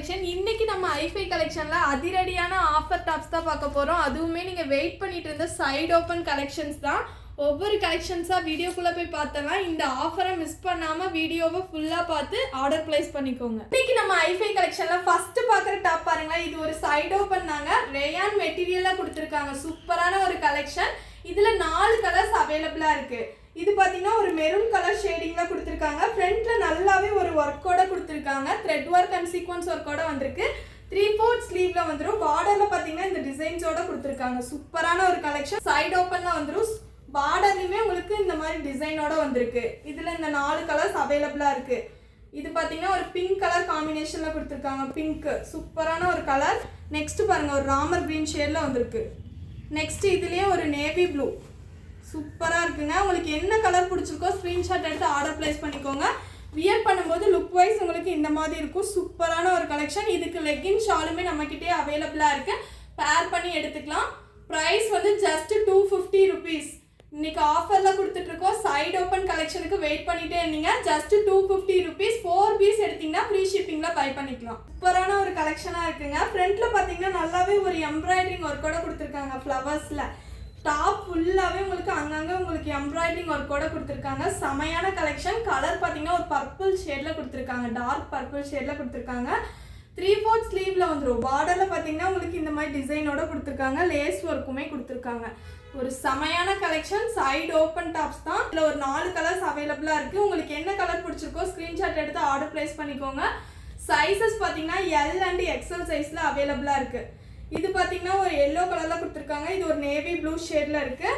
Collection. இன்னைக்கு நம்ம ஐஃபை கலெக்ஷன்ல அதிரடியான ஆஃபர் டாப்ஸ் தான் பார்க்க போறோம். அதுவுமே நீங்க வெயிட் பண்ணிட்டு இருந்த சைடு ஓப்பன் கலெக்ஷன்ஸ் தான். ஒவ்வொரு கலெக்ஷன்ஸா வீடியோக்குள்ள போய் பார்த்தலாம். இந்த ஆஃபரை மிஸ் பண்ணாம வீடியோவை ஃபுல்லா பார்த்து ஆர்டர் பிளேஸ் பண்ணிக்கோங்க. இன்னைக்கு நம்ம ஐஃபை கலெக்ஷன்ல ஃபர்ஸ்ட் பார்க்குற டாப் பாருங்க. இது ஒரு சைடு ஓப்பன் தாங்க. ரேயான் மெட்டீரியலா கொடுத்துருக்காங்க. சூப்பரான ஒரு கலெக்ஷன். இதுல 4 கலர்ஸ் அவைலபிளா இருக்கு. இது பாத்தீங்கன்னா ஒரு மெரூன் கலர் ஷேடிங்ல கொடுத்துருக்காங்க. ஃப்ரண்ட்ல நல்லாவே ஒரு ஒர்க்கோட கொடுத்துருக்காங்க. த்ரெட் ஒர்க் அண்ட் சீக்வன்ஸ் ஒர்க்கோட வந்திருக்கு. 3/4 ஸ்லீவ்ல வந்துடும். பார்டர்ல பாத்தீங்கன்னா இந்த டிசைன்ஸோட கொடுத்துருக்காங்க. சூப்பரான ஒரு கலெக்ஷன். சைடு ஓப்பன்ல வந்துடும். பார்டர்லயுமே உங்களுக்கு இந்த மாதிரி டிசைனோட வந்திருக்கு. இதுல இந்த 4 கலர்ஸ் அவைலபிளா இருக்கு. இது பாத்தீங்கன்னா ஒரு பிங்க் கலர் காம்பினேஷன்ல கொடுத்துருக்காங்க. பிங்க் சூப்பரான ஒரு கலர். நெக்ஸ்ட் பாருங்க ஒரு ராமர் கிரீன் ஷேட்ல வந்திருக்கு. நெக்ஸ்ட் இதுலயே ஒரு நேவி ப்ளூ சூப்பரா இருக்குங்க. உங்களுக்கு என்ன கலர் பிடிச்சிருக்கோ ஸ்கிரீன்ஷாட் எடுத்து ஆர்டர் பிளேஸ் பண்ணிக்கோங்க. வியர் பண்ணும்போது லுக் வைஸ் உங்களுக்கு இந்த மாதிரி இருக்கும். சூப்பரான ஒரு கலெக்ஷன். இதுக்கு லெக்கின் ஷாலுமே நம்ம கிட்டே அவைலபிளா இருக்கு. பேர் பண்ணி எடுத்துக்கலாம். பிரைஸ் வந்து ஜஸ்ட் 250 rupees. இன்னைக்கு ஆஃபர்ல கொடுத்துட்டு இருக்கோம். சைடு ஓப்பன் கலெக்ஷனுக்கு வெயிட் பண்ணிட்டே இருந்தீங்க. Just 250 rupees. 4 பீஸ் எடுத்தீங்கன்னா ஃப்ரீ ஷிப்பிங்ல பை பண்ணிக்கலாம். சூப்பரான ஒரு கலெக்ஷனா இருக்குங்க. ஃப்ரண்ட்ல பாத்தீங்கன்னா நல்லாவே ஒரு எம்ப்ராய்டரிங் ஒர்க்கோட கொடுத்துருக்காங்க. ஃப்ளவர்ஸ்ல டாப் ஃபுல்லாவே உங்களுக்கு அங்கங்க உங்களுக்கு எம்ப்ராய்டரிங் ஒர்க்கோட கொடுத்துருக்காங்க. செமையான கலெக்ஷன். கலர் பாத்தீங்கன்னா ஒரு பர்பிள் ஷேட்ல கொடுத்துருக்காங்க. டார்க் பர்பிள் ஷேட்ல கொடுத்துருக்காங்க. 3/4 ஸ்லீவ்ல வந்துடும். பார்டர்ல பாத்தீங்கன்னா உங்களுக்கு இந்த மாதிரி டிசைனோட கொடுத்துருக்காங்க. லேஸ் ஒர்க்குமே கொடுத்துருக்காங்க. ஒரு செமையான கலெக்ஷன். சைடு ஓப்பன் டாப்ஸ் தான். இதுல ஒரு 4 கலர்ஸ் அவைலபிளா இருக்கு. உங்களுக்கு என்ன கலர் பிடிச்சிருக்கோ ஸ்கிரீன்ஷாட் எடுத்து ஆர்டர் பிளேஸ் பண்ணிக்கோங்க. சைஸஸ் பாத்தீங்கன்னா எல் அண்ட் எக்ஸ்எல் சைஸ்ல அவைலபிளா இருக்கு. இது பாத்தீங்கன்னா ஒரு எல்லோ கலர்ல கொடுத்துருக்காங்க. இது ஒரு நேவி ப்ளூ ஷேட்ல இருக்கு.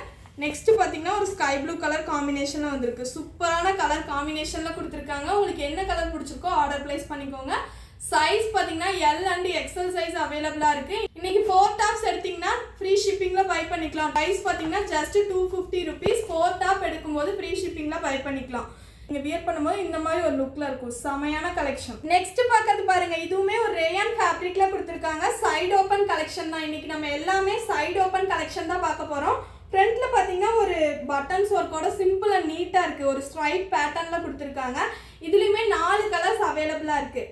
நெக்ஸ்ட் பாத்தீங்கன்னா ஒரு ஸ்கை ப்ளூ கலர் காம்பினேஷன்ல வந்திருக்கு. சூப்பரான கலர் காம்பினேஷன்ல கொடுத்துருக்காங்க. உங்களுக்கு என்ன கலர் பிடிச்சிருக்கோ ஆர்டர் பிளேஸ் பண்ணிக்கோங்க. சைஸ் பாத்தீங்கன்னா எல் அண்ட் எக்ஸ்எல் சைஸ் அவைலபிளா இருக்கு. இன்னைக்கு 4 டாப்ஸ் எடுத்தீங்கன்னா ஃப்ரீ ஷிப்பிங்ல பை பண்ணிக்கலாம். பிரைஸ் பாத்தீங்கன்னா ஜஸ்ட் 250 rupees. 4 டாப் எடுக்கும்போது ஃப்ரீ ஷிப்பிங்ல பை பண்ணிக்கலாம். நீங்க வியர் பண்ணும்போது இந்த மாதிரி ஒரு லுக்ல இருக்கும். செமையான கலெக்ஷன். நெக்ஸ்ட் பார்க்கறது பாருங்க. இதுவுமே ஒரு ரேயான் ஃபேப்ரிக்ல கொடுத்துருக்காங்க. சைடு ஓப்பன் கலெக்ஷன் தான். இன்னைக்கு நம்ம எல்லாமே சைடு ஓப்பன் கலெக்ஷன் தான் பார்க்க போறோம். ஃப்ரண்ட்ல பாத்தீங்கன்னா ஒரு பட்டன்ஸ் ஒர்க்கோட சிம்பிள் அண்ட் நீட்டா இருக்கு. ஒரு ஸ்ட்ரைப் பேட்டர்ன்ல கொடுத்துருக்காங்க. இதுலயுமே 4 கலர்ஸ் அவைலபிளா இருக்கு.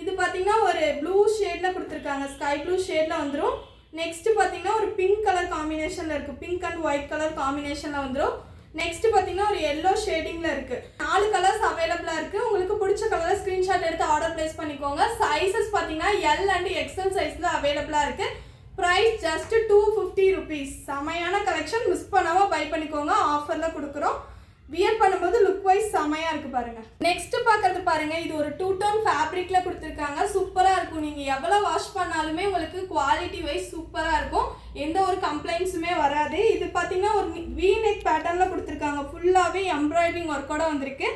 இது பாத்தீங்கன்னா ஒரு ப்ளூ ஷேட்ல கொடுத்துருக்காங்க. ஸ்கை ப்ளூ ஷேட்ல வந்துடும். நெக்ஸ்ட் பாத்தீங்கன்னா ஒரு பிங்க் கலர் காம்பினேஷன்ல இருக்கு. பிங்க் அண்ட் ஒயிட் கலர் காம்பினேஷன்ல வந்துடும். நெக்ஸ்ட் பாத்தீங்கன்னா ஒரு எல்லோ ஷேடிங்ல இருக்கு. 4 கலர்ஸ் அவைலபிளா இருக்கு. உங்களுக்கு பிடிச்ச கலர் ஸ்கிரீன்ஷாட் எடுத்து ஆர்டர் பிளேஸ் பண்ணிக்கோங்க. சைஸஸ் பாத்தீங்கன்னா எல் அண்ட் எக்ஸ்எல் சைஸ்ல அவைலபிளா இருக்கு. Price just 250 rupees. செமையான கலெக்ஷன். மிஸ் பண்ணாம பை பண்ணிக்கோங்க. ஆஃபர்ல கொடுக்குறோம். வியர் பண்ணும்போது லுக் வைஸ் செமையா இருக்கு பாருங்க. நெக்ஸ்ட் பார்க்கறது பாருங்க. இது ஒரு 2 டோன் ஃபேப்ரிக்ல கொடுத்துருக்காங்க. சூப்பரா இருக்கும். நீங்க எவ்வளவு வாஷ் பண்ணாலுமே உங்களுக்கு குவாலிட்டி வைஸ் சூப்பரா இருக்கும். எந்த ஒரு கம்ப்ளைண்ட்ஸுமே வராது. இது பாத்தீங்கன்னா ஒரு வி நெக் பேட்டர்ன்ல கொடுத்துருக்காங்க. ஃபுல்லாவே எம்ப்ராய்டரிங் ஒர்க்கோட வந்திருக்கு.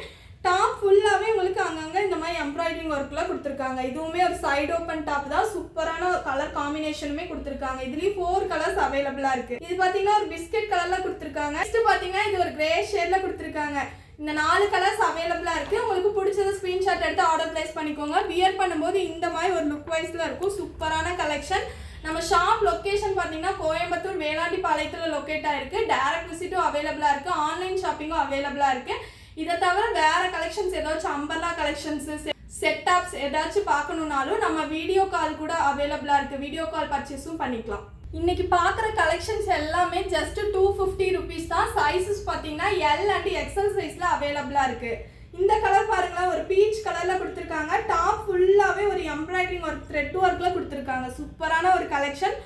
டாப் ஃபுல்லாவே உங்களுக்கு அங்கங்க இந்த மாதிரி எம்ப்ராய்டரிங் ஒர்க்ல கொடுத்துருக்காங்க. இதுவுமே ஒரு சைடு ஓப்பன் டாப் தான். சூப்பரான கலர் காம்பினேஷனுமே கொடுத்துருக்காங்க. இதுலயும் 4 கலர்ஸ் அவைலபிளா இருக்கு. இது பாத்தீங்கன்னா ஒரு பிஸ்கட் கலர்ல கொடுத்துருக்காங்க. நெக்ஸ்ட் பாத்தீங்கன்னா இது ஒரு கிரே ஷேட்ல கொடுத்துருக்காங்க. இந்த 4 கலர்ஸ் அவைலபிளா இருக்கு. உங்களுக்கு பிடிச்சத ஸ்கிரீன்ஷாட் எடுத்து ஆர்டர் பிளேஸ் பண்ணிக்கோங்க. வியர் பண்ணும்போது இந்த மாதிரி ஒரு லுக் வைஸ்ல இருக்கும். சூப்பரான கலெக்ஷன். நம்ம ஷாப் லொகேஷன் பாத்தீங்கன்னா கோயம்புத்தூர் வேளாண்டி பாளையத்துல லொகேட் ஆயிருக்கு. டைரக்ட் விசிட்டும் அவைலபிளா இருக்கு. ஆன்லைன் ஷாப்பிங்கும் அவைலபிளா இருக்கு. இதை தவிர வேற கலெக்ஷன்ஸ் ஏதாச்சும் அம்பர்லா கலெக்ஷன்ஸ் செட் டாப்ஸ் ஏதாச்சும் பார்க்கணும்னாலும் நம்ம வீடியோ கால் கூட அவைலபிளா இருக்கு. வீடியோ கால் பர்ச்சேஸும் பண்ணிக்கலாம். இன்னைக்கு பார்க்குற கலெக்ஷன்ஸ் எல்லாமே ஜஸ்ட் 250 rupees தான். சைஸஸ் பார்த்தீங்கன்னா எல் அண்ட் எக்ஸ்எல் சைஸ்ல அவைலபிளா இருக்கு. இந்த கலர் பாருங்களேன். ஒரு பீச் கலர்ல கொடுத்துருக்காங்க. டாப் ஃபுல்லாவே ஒரு எம்ப்ராய்டரிங் ஒர்க் த்ரெட் ஒர்க்ல கொடுத்துருக்காங்க. சூப்பரான ஒரு கலெக்ஷன்.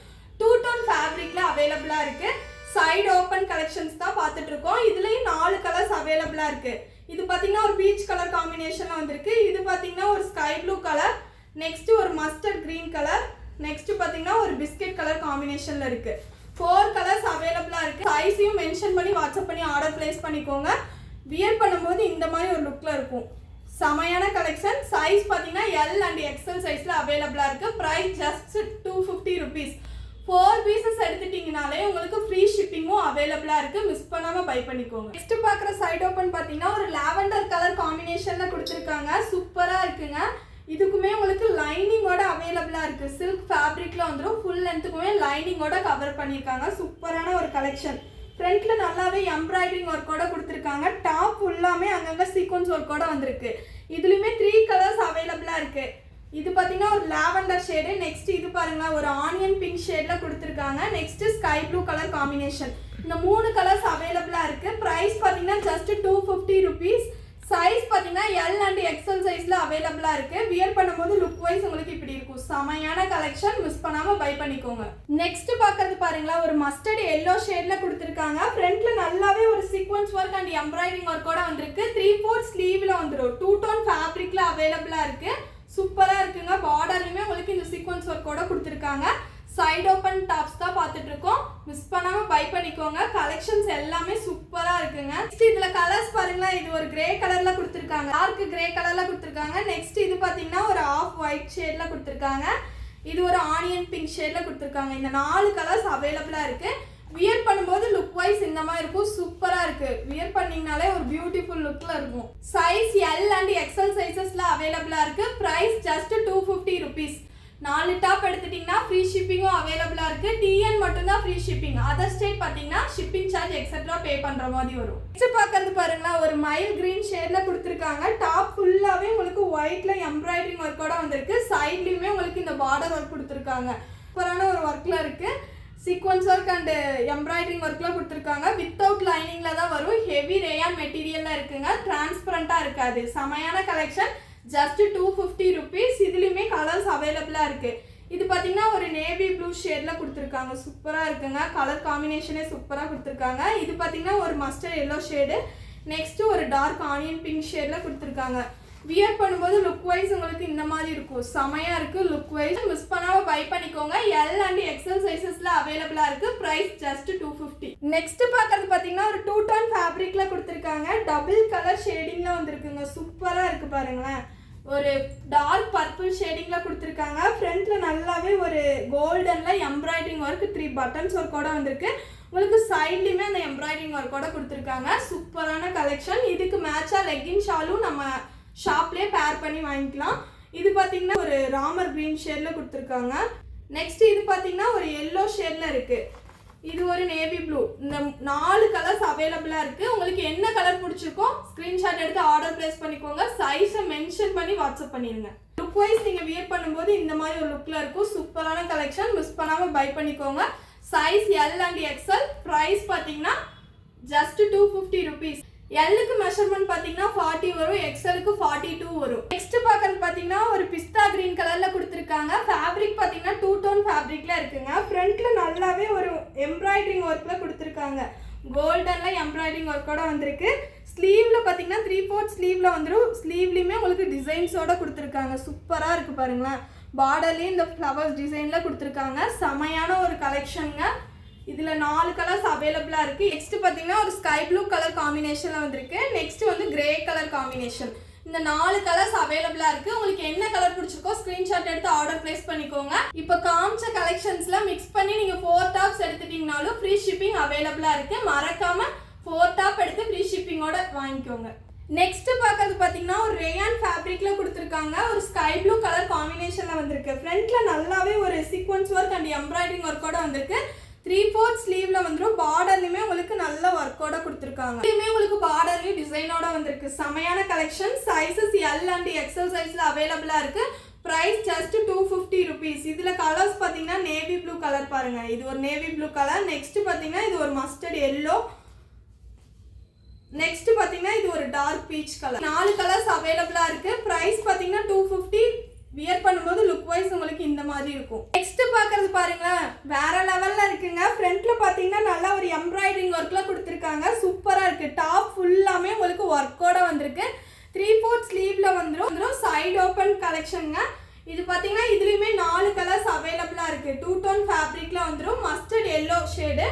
2 டோன் ஃபேப்ரிக்ல அவைலபிளா இருக்கு. சைடு ஓப்பன் கலெக்ஷன்ஸ் தான் பார்த்துட்டு இருக்கோம். இதுலயும் 4 கலர்ஸ் அவைலபிளா இருக்கு. இது பாத்தீங்கன்னா ஒரு பீச் கலர் காம்பினேஷன்ல வந்திருக்கு. இது பாத்தீங்கன்னா ஒரு ஸ்கை ப்ளூ கலர். நெக்ஸ்ட் ஒரு மஸ்டர்ட் கிரீன் கலர். நெக்ஸ்ட் பாத்தீங்கன்னா ஒரு பிஸ்கட் கலர் காம்பினேஷன்ல இருக்கு. 4 கலர்ஸ் அவைலபிளா இருக்கு. சைஸையும் மென்ஷன் பண்ணி வாட்ஸ்அப் பண்ணி ஆர்டர் பிளேஸ் பண்ணிக்கோங்க. வியர் பண்ணும்போது இந்த மாதிரி ஒரு லுக்ல இருக்கும். செமையான கலெக்ஷன். சைஸ் பாத்தீங்கன்னா எல் அண்ட் எக்ஸ்எல் சைஸ்ல அவைலபிளா இருக்கு. Price just 250 rupees. 4 பீசஸ் எடுத்துட்டீங்கனாலே உங்களுக்கு ஃப்ரீ ஷிப்பிங்கும் அவைலபிளா இருக்கு. மிஸ் பண்ணாம பை பண்ணிக்கோங்க. நெக்ஸ்ட் பார்க்குற சைடு ஓப்பன் பாத்தீங்கன்னா ஒரு லாவெண்டர் கலர் காம்பினேஷன்ல கொடுத்துருக்காங்க. சூப்பரா இருக்குங்க. இதுக்குமே உங்களுக்கு லைனிங்கோட அவைலபிளா இருக்கு. சில்க் ஃபேப்ரிக்ல வந்துடும். ஃபுல் லென்த்துக்குமே லைனிங்கோட கவர் பண்ணியிருக்காங்க. சூப்பரான ஒரு கலெக்ஷன். ஃப்ரண்ட்ல நல்லாவே எம்ப்ராய்டரிங் ஒர்க்கோட கொடுத்துருக்காங்க. டாப் ஃபுல்லாமே அங்கங்க சீக்வன்ஸ் ஒர்க்கோட வந்திருக்கு. இதுலயுமே 3 கலர்ஸ் அவைலபிளா இருக்கு. இது பார்த்தீங்கன்னா ஒரு லாவெண்டர் ஷேடு. நெக்ஸ்ட் இது பாருங்களா ஒரு ஆனியன் பிங்க் ஷேட்ல கொடுத்துருக்காங்க. Next sky blue colour combination. இந்த 3 கலர்ஸ் அவைலபிளா இருக்கு. பிரைஸ் பார்த்தீங்கன்னா ஜஸ்ட் 250 ருபீஸ். சைஸ் பார்த்தீங்கன்னா எல் அண்ட் எக்ஸல் சைஸ்ல அவைலபிளா இருக்கு. வியர் பண்ணும்போது லுக் வைஸ் உங்களுக்கு இப்படி இருக்கும். செமையான கலெக்ஷன், மிஸ் பண்ணாம பை பண்ணிக்கோங்க. நெக்ஸ்ட் பார்க்கறது பாருங்களா ஒரு மஸ்டர்ட் எல்லோ ஷேட்ல கொடுத்துருக்காங்க. ஃப்ரண்ட்ல நல்லாவே ஒரு சீக்வன்ஸ் ஒர்க் அண்ட் எம்ப்ராய்டிங் ஒர்க்கோட வந்திருக்கு. 3/4 ஸ்லீவ்ல வந்துடும். 2 டோன் ஃபேப்ரிக்ல அவைலபிளா இருக்கு. சூப்பரா இருக்குங்க. பார்டர்லயுமே உங்களுக்கு இந்த சீக்வன்ஸ் ஒர்க்கோட கொடுத்துருக்காங்க. சைடு ஓப்பன் டாப்ஸ் தான் பார்த்துட்டு இருக்கோம். மிஸ் பண்ணாம பை பண்ணிக்கோங்க. கலெக்ஷன்ஸ் எல்லாமே சூப்பரா இருக்குங்க. நெக்ஸ்ட் இதுல கலர்ஸ் பாருங்களா இது ஒரு கிரே கலர்ல கொடுத்துருக்காங்க. டார்க் கிரே கலர்ல கொடுத்துருக்காங்க. நெக்ஸ்ட் இது பாத்தீங்கன்னா ஒரு ஆஃப் ஒயிட் ஷேட்ல கொடுத்துருக்காங்க. இது ஒரு ஆனியன் பிங்க் ஷேட்ல கொடுத்துருக்காங்க. இந்த 4 கலர்ஸ் அவைலபிளா இருக்கு. வியர் பண்ணும்போது லுக் வைஸ் இந்த மாதிரி இருக்கும். சூப்பரா இருக்கு. வியர் பண்ணீங்கனாலே ஒரு பியூட்டிஃபுல் லுக்ல இருக்கும். சைஸ் எல் அண்ட் எக்ஸல் சைசஸ்ல அவைலபிளா இருக்கு. Price just 250 rupees. 4 டாப் எடுத்துட்டீங்கன்னா ஃப்ரீ ஷிப்பிங்கும் அவைலபிளா இருக்கு. டிஎன் மட்டும் தான் ஃப்ரீ ஷிப்பிங். அதர் ஸ்டேட் பாத்தீங்கன்னா ஷிப்பிங் சார்ஜ் எக்ஸெட்ரா பே பண்ற மாதிரி வரும். நெக்ஸ்ட் பார்க்கறது பாருங்களா ஒரு மைல் கிரீன் ஷேட்ல கொடுத்துருக்காங்க. டாப் ஃபுல்லாவே உங்களுக்கு ஒயிட்ல எம்ப்ராய்டரிங் ஒர்க்கோட வந்திருக்கு. சைட்லயுமே உங்களுக்கு இந்த பார்டர் ஒர்க் கொடுத்துருக்காங்க. சூப்பரான ஒரு ஒர்க்ல இருக்கு. சீக்வன்ஸ் ஒர்க் அண்ட் எம்ப்ராய்டரிங் ஒர்க்ல கொடுத்துருக்காங்க. வித்தவுட் லைனிங்ல தான் வரும். ஹெவி ரேயான் மெட்டீரியல்ல இருக்குங்க. டிரான்ஸ்பரண்டா இருக்காது. செமையான கலெக்ஷன். Just 250 rupees. இதுலயுமே கலர்ஸ் அவைலபிளா இருக்கு. இது பாத்தீங்கன்னா ஒரு நேவி ப்ளூ ஷேட்ல கொடுத்துருக்காங்க. சூப்பரா இருக்குங்க. கலர் காம்பினேஷனே சூப்பரா கொடுத்துருக்காங்க. இது பாத்தீங்கன்னா ஒரு மஸ்டர்ட் எல்லோ ஷேடு. நெக்ஸ்ட் ஒரு டார்க் ஆனியன் பிங்க் ஷேட்ல கொடுத்துருக்காங்க. வியர் பண்ணும்போது லுக் வைஸ் உங்களுக்கு இந்த மாதிரி இருக்கும். செமையா இருக்கு லுக் வைஸ். மிஸ் பண்ணாம பை பண்ணிக்கோங்க. எல் அண்ட் எக்ஸல் சைசஸ்ல அவைலபிளா இருக்கு. Price just 250. நெக்ஸ்ட் பார்க்கறது பாத்தீங்கன்னா ஒரு 2 டோன் ஃபேப்ரிக்ல கொடுத்துருக்காங்க. டபுள் கலர் ஷேடிங்ல வந்திருக்குங்க. சூப்பரா இருக்கு பாருங்களேன். ஒரு டார்க் பர்பிள் ஷேடிங்ல கொடுத்துருக்காங்க. ஃப்ரண்ட்ல நல்லாவே ஒரு கோல்டன்ல எம்ப்ராய்டரிங் ஒர்க் 3 பட்டன்ஸ் ஒர்க்கோட வந்திருக்கு. உங்களுக்கு சைட்லயுமே அந்த எம்ப்ராய்டரிங் ஒர்க்கோட கொடுத்துருக்காங்க. சூப்பரான கலெக்ஷன். இதுக்கு மேட்சா லெக்கின் ஷாலும் நம்ம ஷாப்லேயே பேர் பண்ணி வாங்கிக்கலாம். இது பார்த்தீங்கன்னா ஒரு ராமர் கிரீன் ஷேட்ல கொடுத்துருக்காங்க. நெக்ஸ்ட் இது பார்த்தீங்கன்னா ஒரு எல்லோ ஷேட்ல இருக்கு. இது ஒரு நேவி ப்ளூ. இந்த 4 கலர்ஸ் அவைலபிளா இருக்கு. உங்களுக்கு என்ன கலர் பிடிச்சிருக்கோ ஸ்கிரீன்ஷாட் எடுத்து ஆர்டர் பிளேஸ் பண்ணிக்கோங்க. சைஸை மென்ஷன் பண்ணி வாட்ஸ்அப் பண்ணிருங்க. லுக் வைஸ் நீங்க வியர் பண்ணும்போது இந்த மாதிரி ஒரு லுக்ல இருக்கும். சூப்பரான கலெக்ஷன். மிஸ் பண்ணாம பை பண்ணிக்கோங்க. Size L and XL. Price பார்த்தீங்கன்னா ஜஸ்ட் 250 ருபீஸ். எல்லுக்கு மெஷர்மெண்ட் பார்த்தீங்கன்னா 40 வரும். எக்ஸலுக்கு 42 வரும். நெக்ஸ்ட் பார்க்கறது பார்த்தீங்கன்னா ஒரு பிஸ்தா கிரீன் கலர்ல கொடுத்துருக்காங்க. ஃபேப்ரிக் பார்த்தீங்கன்னா 2 டோன் ஃபேப்ரிக்ல இருக்குங்க. ஃப்ரண்ட்ல நல்லாவே ஒரு எம்ப்ராய்டரிங் ஒர்க்ல கொடுத்துருக்காங்க. கோல்டன்ல எம்ப்ராய்டரிங் ஒர்க்கோட வந்திருக்கு. ஸ்லீவ்ல பார்த்தீங்கன்னா 3/4 ஸ்லீவ்ல வந்துடும். ஸ்லீவ்லயுமே உங்களுக்கு டிசைன்ஸோட கொடுத்துருக்காங்க. சூப்பரா இருக்கு பாருங்களேன். பார்டர்லயும் இந்த ஃப்ளவர்ஸ் டிசைன்ல கொடுத்துருக்காங்க. செமையான ஒரு கலெக்ஷனுங்க. இதுல 4 கலர்ஸ் அவைலபிளா இருக்கு. நெக்ஸ்ட் பாத்தீங்கன்னா ஒரு ஸ்கை ப்ளூ கலர் காம்பினேஷன்ல வந்திருக்கு. நெக்ஸ்ட் வந்து கிரே கலர் காம்பினேஷன். இந்த 4 கலர்ஸ் அவைலபிளா இருக்கு. உங்களுக்கு என்ன கலர் பிடிச்சிருக்கோ ஸ்கிரீன்ஷாட் எடுத்து ஆர்டர் பிளேஸ் பண்ணிக்கோங்க. இப்போ காமிச்ச கலெக்ஷன்ஸ்ல மிக்ஸ் பண்ணி நீங்க 4 டாப்ஸ் எடுத்துட்டீங்கனாலும் ஃப்ரீ ஷிப்பிங் அவைலபிளா இருக்கு. மறக்காம 4 டாப் எடுத்து ஃப்ரீ ஷிப்பிங்கோட வாங்கிக்கோங்க. நெக்ஸ்ட் பார்க்கறது பாத்தீங்கன்னா ஒரு ரேயான் ஃபேப்ரிக்ல கொடுத்துருக்காங்க. ஒரு ஸ்கை ப்ளூ கலர் காம்பினேஷன்ல வந்திருக்கு. ஃப்ரண்ட்ல நல்லாவே ஒரு சீக்வன்ஸ் ஒர்க் அண்ட் எம்ப்ராய்டரிங் ஒர்க்கோட வந்திருக்கு. 3/4 ஸ்லீவ்ல வந்துடும். பார்டர்லயுமே உங்களுக்கு நல்ல ஒர்க்கோட கொடுத்துருக்காங்க. இதுமே உங்களுக்கு பார்டர்லயும் டிசைனோட வந்திருக்கு. செமையான collection. Sizes L and XL சைஸ்ல அவைலபிளா இருக்கு. Price just 250 rupees. இதுல கலர்ஸ் பாத்தீங்கன்னா நேவி ப்ளூ கலர் பாருங்க. இது ஒரு நேவி ப்ளூ கலர். நெக்ஸ்ட் பாத்தீங்கன்னா இது ஒரு மஸ்டர்ட் எல்லோ. நெக்ஸ்ட் பாத்தீங்கன்னா இது ஒரு டார்க் பீச் கலர். 4 கலர்ஸ் அவைலபிளா இருக்கு. பிரைஸ் பாத்தீங்கன்னா 250. வியர் பண்ணும்போது லுக் வைஸ் உங்களுக்கு இந்த மாதிரி இருக்கும். நெக்ஸ்ட் பார்க்கறது பாருங்களேன். வேற லெவல்ல இருக்குங்க. ஃப்ரண்ட்ல பாத்தீங்கன்னா நல்லா ஒரு எம்ப்ராய்டரிங் ஒர்க்ல கொடுத்துருக்காங்க. சூப்பரா இருக்கு. டாப் ஃபுல்லாமே உங்களுக்கு ஒர்க்கோட வந்திருக்கு. 3/4 ஸ்லீவ்ல வந்துடும். சைடு ஓப்பன் கலெக்ஷனுங்க. இது பாத்தீங்கன்னா இதுலயுமே 4 கலர்ஸ் அவைலபிளா இருக்கு. 2 டோன் ஃபேப்ரிக்ல வந்துடும். Mustard yellow shade.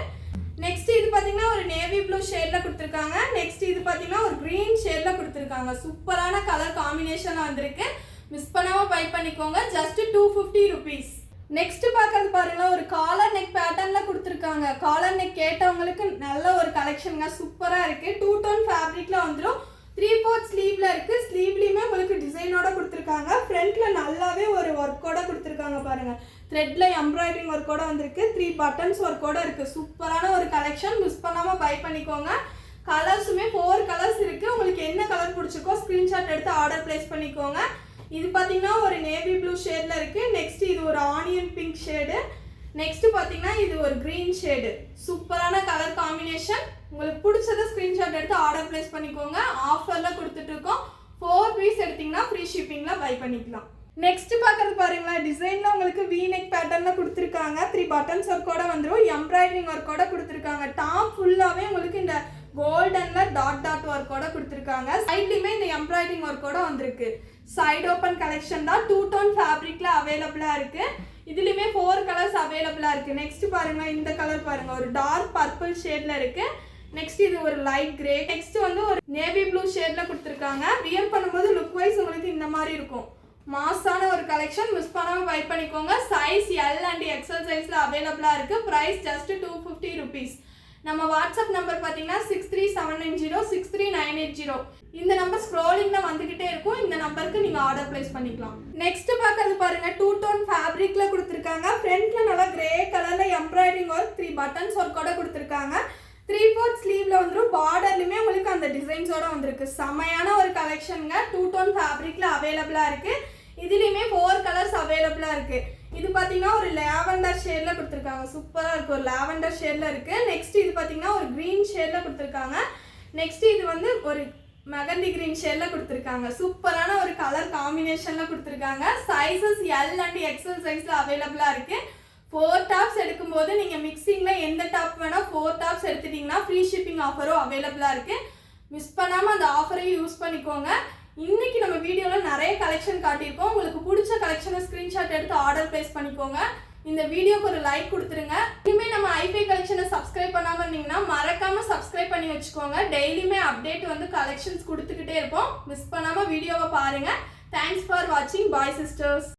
நெக்ஸ்ட் இது பாத்தீங்கன்னா ஒரு நேவி ப்ளூ ஷேட்ல கொடுத்துருக்காங்க. நெக்ஸ்ட் இது பாத்தீங்கன்னா ஒரு கிரீன் ஷேட்ல கொடுத்துருக்காங்க. சூப்பரான கலர் காம்பினேஷன்ல வந்திருக்கு. மிஸ் பண்ணாம பை பண்ணிக்கோங்க. Just 250 rupees. நெக்ஸ்ட் பார்க்கறது பாருங்க. ஒரு காலர் நெக் பேட்டர்ன்ல கொடுத்துருக்காங்க. காலர் நெக் கேட்டவங்களுக்கு நல்ல ஒரு கலெக்ஷனுங்க. சூப்பரா இருக்கு. 2 டோன் ஃபேப்ரிக்ல வந்துடும். 3/4 ஸ்லீவ்ல இருக்கு. ஸ்லீவ்லயுமே உங்களுக்கு டிசைனோட கொடுத்துருக்காங்க. ஃப்ரண்ட்ல நல்லாவே ஒரு ஒர்க்கோட கொடுத்துருக்காங்க பாருங்க. த்ரெட்ல எம்ப்ராய்டரிங் ஒர்க்கோட வந்திருக்கு. 3 பட்டன்ஸ் ஒர்க்கோட இருக்கு. சூப்பரான ஒரு கலெக்ஷன். மிஸ் பண்ணாம பை பண்ணிக்கோங்க. கலர்ஸுமே 4 கலர்ஸ் இருக்கு. உங்களுக்கு என்ன கலர் பிடிச்சிருக்கோ ஸ்கிரீன்ஷாட் எடுத்து ஆர்டர் பிளேஸ் பண்ணிக்கோங்க. இது பார்த்தீங்கன்னா ஒரு நேவி ப்ளூ ஷேடில் இருக்குது. நெக்ஸ்ட் இது ஒரு ஆனியன் பிங்க் ஷேடு. நெக்ஸ்ட் பார்த்தீங்கன்னா இது ஒரு க்ரீன் ஷேடு. சூப்பரான கலர் காம்பினேஷன். உங்களுக்கு பிடிச்சத ஸ்க்ரீன்ஷாட் எடுத்து ஆர்டர் ப்ளேஸ் பண்ணிக்கோங்க. ஆஃபரில் கொடுத்துட்ருக்கோம். 4 பீஸ் எடுத்திங்கன்னா ஃப்ரீ ஷிப்பிங்கில் பை பண்ணிக்கலாம். நெக்ஸ்ட் பார்க்குறது பாருங்களேன், டிசைனில் உங்களுக்கு V-neck பேட்டர்னில் கொடுத்துருக்காங்க. 3 பட்டன்ஸ் ஒர்க்கோட வந்துடும். எம்ப்ராய்டரிங் ஒர்க்கோட கொடுத்துருக்காங்க. டாப் ஃபுல்லாகவே உங்களுக்கு இந்த கோல்டனில் டாட் ஒர்க்கோட கொடுத்துருக்காங்க. சைட்லையுமே இந்த எம்ப்ராய்டரிங் ஒர்க்கோட வந்திருக்கு. சைடு ஓப்பன் கலெக்ஷன் தான். 2 டோன் ஃபேப்ரிக்கில் அவைலபிளாக இருக்குது. இதுலேயுமே 4 கலர்ஸ் அவைலபிளாக இருக்குது. நெக்ஸ்ட் பாருங்கள், இந்த கலர் பாருங்கள், ஒரு டார்க் பர்பிள் ஷேடில் இருக்குது. நெக்ஸ்ட் இது ஒரு லைட் கிரே. நெக்ஸ்ட் வந்து ஒரு நேவி ப்ளூ ஷேடில் கொடுத்துருக்காங்க. வியர் பண்ணும்போது லுக் வைஸ் உங்களுக்கு இந்த மாதிரி இருக்கும். மாசான ஒரு கலெக்ஷன். மிஸ் பண்ணாமல் பை பண்ணிக்கோங்க. சைஸ் L and XL சைஸில் அவைலபிளாக இருக்குது. Price just 250 rupees. நம்ம வாட்ஸ்அப் நம்பர் பார்த்தீங்கன்னா 6379063980. இந்த நம்பர் ஸ்க்ரோலிங்கில் வந்துக்கிட்டே இருக்கும். இந்த நம்பருக்கு நீங்கள் ஆர்டர் ப்ளேஸ் பண்ணிக்கலாம். நெக்ஸ்ட் பார்க்கறது பாருங்கள், 2 டோன் ஃபேப்ரிக்கில் கொடுத்துருக்காங்க. ஃப்ரண்ட்டில் நல்லா கிரே கலரில் எம்ப்ராய்டரிங் ஒர்க் 3 பட்டன்ஸ் ஒர்க்கோட கொடுத்துருக்காங்க. 3/4 ஸ்லீவ்ல வந்துடும். பார்டர்லையுமே உங்களுக்கு அந்த டிசைன்ஸோட வந்திருக்கு. செமையான ஒரு கலெக்ஷனுங்க. 2 டோன் ஃபேப்ரிக்ல அவைலபிளாக இருக்கு. இதுலேயுமே 4 கலர்ஸ் அவைலபிளாக இருக்கு. இது பார்த்தீங்கன்னா ஒரு லாவெண்டர் ஷேடில் கொடுத்துருக்காங்க. சூப்பராக இருக்குது. ஒரு லாவெண்டர் ஷேடில் இருக்குது. நெக்ஸ்ட் இது பார்த்தீங்கன்னா ஒரு க்ரீன் ஷேடில் கொடுத்துருக்காங்க. நெக்ஸ்ட் இது வந்து ஒரு மெகந்தி கிரீன் ஷேடில் கொடுத்துருக்காங்க. சூப்பரான ஒரு கலர் காம்பினேஷனில் கொடுத்துருக்காங்க. சைஸஸ் L and XL சைஸில் அவைலபிளாக இருக்குது. 4 டாப்ஸ் எடுக்கும்போது நீங்கள் மிக்சிங்கில் எந்த டாப் வேணால் 4 டாப்ஸ் எடுத்துட்டிங்கன்னா ஃப்ரீ ஷிப்பிங் ஆஃபரும் அவைலபிளாக இருக்குது. மிஸ் பண்ணாமல் அந்த ஆஃபரையும் யூஸ் பண்ணிக்கோங்க. இன்றைக்கி நம்ம வீடியோவில் நிறைய கலெக்ஷன் காட்டியிருக்கோம். உங்களுக்கு பிடிச்ச கலெக்ஷனை ஸ்க்ரீன்ஷாட் எடுத்து ஆர்டர் ப்ளேஸ் பண்ணிக்கோங்க. இந்த வீடியோக்கு ஒரு லைக் கொடுத்துருங்க. இனிமேல் நம்ம ஐஃபை கலெக்ஷனை சப்ஸ்கிரைப் பண்ணாமல் இருந்தீங்கன்னா மறக்காமல் சப்ஸ்கிரைப் பண்ணி வச்சுக்கோங்க. டெய்லியுமே அப்டேட் வந்து கலெக்ஷன்ஸ் கொடுத்துக்கிட்டே இருப்போம். மிஸ் பண்ணாமல் வீடியோவை பாருங்கள். தேங்க்ஸ் ஃபார் வாட்சிங். பாய் சிஸ்டர்ஸ்.